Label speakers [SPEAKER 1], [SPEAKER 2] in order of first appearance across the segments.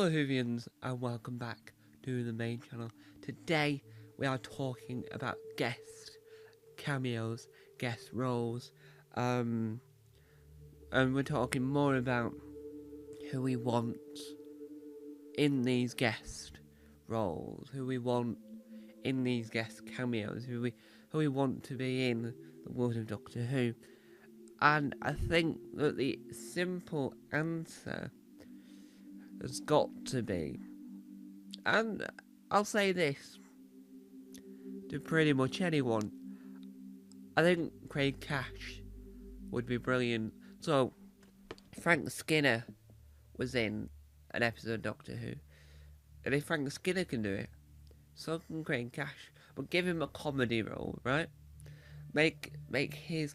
[SPEAKER 1] Hello Whovians and welcome back to the main channel. Today we are talking about guest cameos, guest roles, and we're talking more about who we want in these guest roles, who we want in these guest cameos, who we want to be in the world of Doctor Who. And I think that the simple answer has got to be, and I'll say this to pretty much anyone, I think Craig Cash would be brilliant. So, Frank Skinner was in an episode of Doctor Who, and if Frank Skinner can do it, so can Craig Cash. But give him a comedy role, right? Make his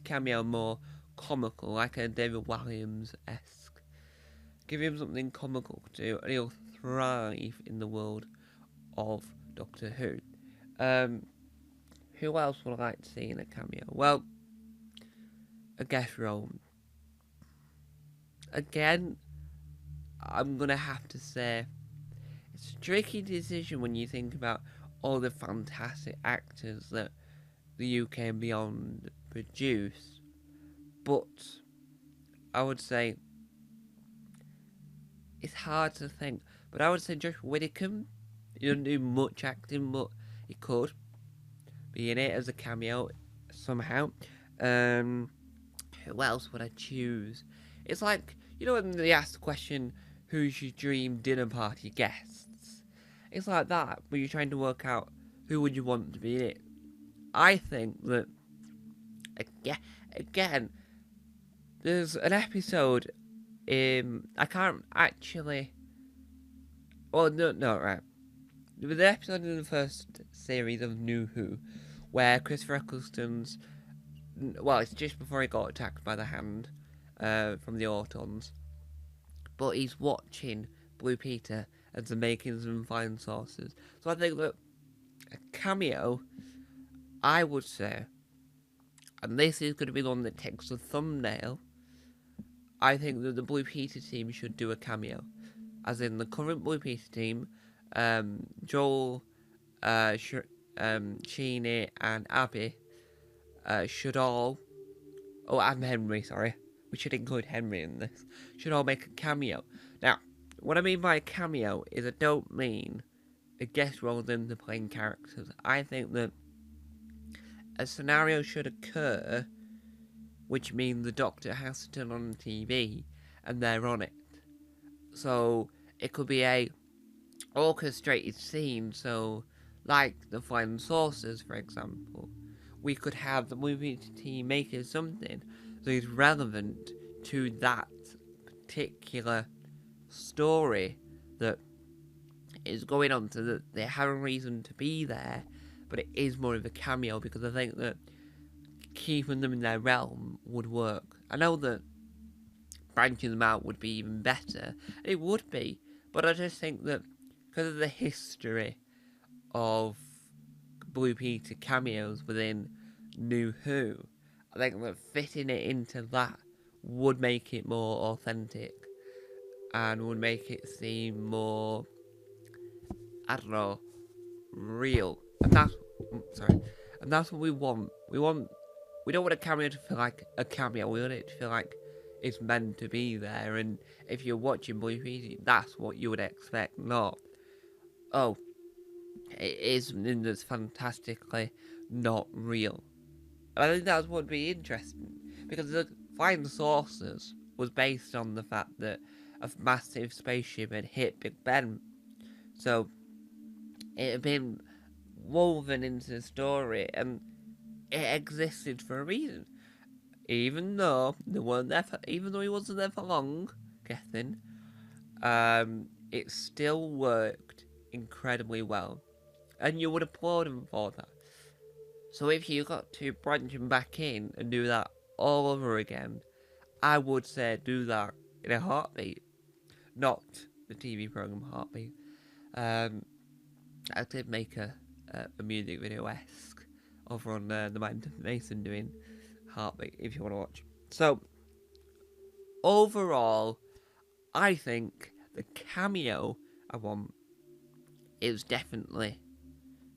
[SPEAKER 1] cameo more comical, like a David Walliams-esque. Give him something comical to do, and he'll thrive in the world of Doctor Who. Who else would I like to see in a cameo? Well, a guest role. Again, I'm gonna have to say it's a tricky decision when you think about all the fantastic actors that the UK and beyond produce. But I would say it's hard to think. But I would say Josh Widdicombe. He doesn't do much acting, but he could be in it as a cameo somehow. Who else would I choose? It's like, you know when they ask the question, who's your dream dinner party guests? It's like that, but you're trying to work out who would you want to be in it. I think that, again, there's an episode I can't actually... Well, no, right. There was an episode in the first series of New Who where Christopher Eccleston's... Well, it's just before he got attacked by the Hand from the Autons. But he's watching Blue Peter as the makings and fine sources. So I think that a cameo, I would say, and this is going to be the one that takes the thumbnail, I think that the Blue Peter team should do a cameo. As in the current Blue Peter team, Joel, Sheenie and Abby should all... Oh, and Henry, sorry. We should include Henry in this. Should all make a cameo. Now, what I mean by a cameo is I don't mean a guest role in the playing characters. I think that a scenario should occur which means the Doctor has to turn on the TV and they're on it. So it could be a orchestrated scene, so like the Flying Saucers, for example. We could have the movie team making something that is relevant to that particular story that is going on, so that they have a reason to be there, but it is more of a cameo, because I think that keeping them in their realm would work. I know that branching them out would be even better. It would be, but I just think that because of the history of Blue Peter cameos within New Who, I think that fitting it into that would make it more authentic and would make it seem more, I don't know, real. And that's what we want. We don't want a cameo to feel like a cameo. We want it to feel like it's meant to be there. And if you're watching Blue Peter, that's what you would expect, not, oh, it is something that's fantastically not real. And I think that's what would be interesting, because the Flying Saucers was based on the fact that a massive spaceship had hit Big Ben. So it had been woven into the story, and it existed for a reason. Even though they weren't there even though he wasn't there for long, guessing, it still worked incredibly well, and you would applaud him for that. So if you got to branch him back in and do that all over again, I would say do that in a heartbeat, not the TV program Heartbeat. I did make a music video-esque over on the Mind of Mason doing Heartbeat, if you want to watch. So overall, I think the cameo I want is definitely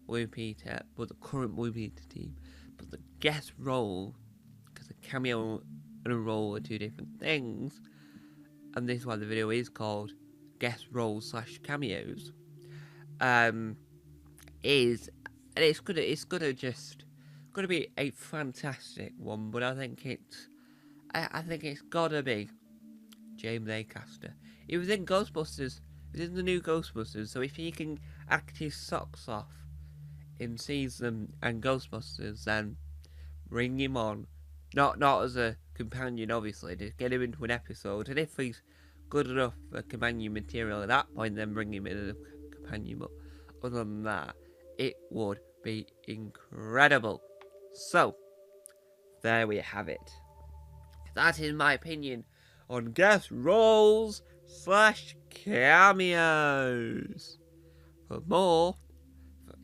[SPEAKER 1] William Peter, but the current William Peter team. But the guest role, because a cameo and a role are two different things, and this is why the video is called guest roles / cameos. Is and it's gonna be a fantastic one, but I think it's gotta be James Acaster. He was in Ghostbusters. He was in the new Ghostbusters, so if he can act his socks off in season and Ghostbusters, then bring him on. Not as a companion, obviously. Just get him into an episode, and if he's good enough for companion material at that point, then bring him in as a companion. But other than that, it would be incredible. So, there we have it. That is my opinion on guest roles / cameos. For more,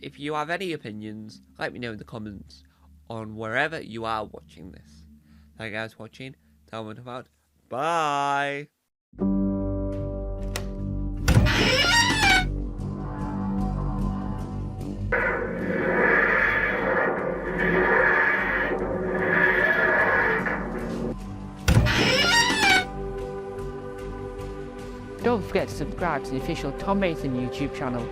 [SPEAKER 1] if you have any opinions, let me know in the comments on wherever you are watching this. Thank you guys for watching. Tell me about. Bye.
[SPEAKER 2] Don't forget to subscribe to the official Tom Mason YouTube channel.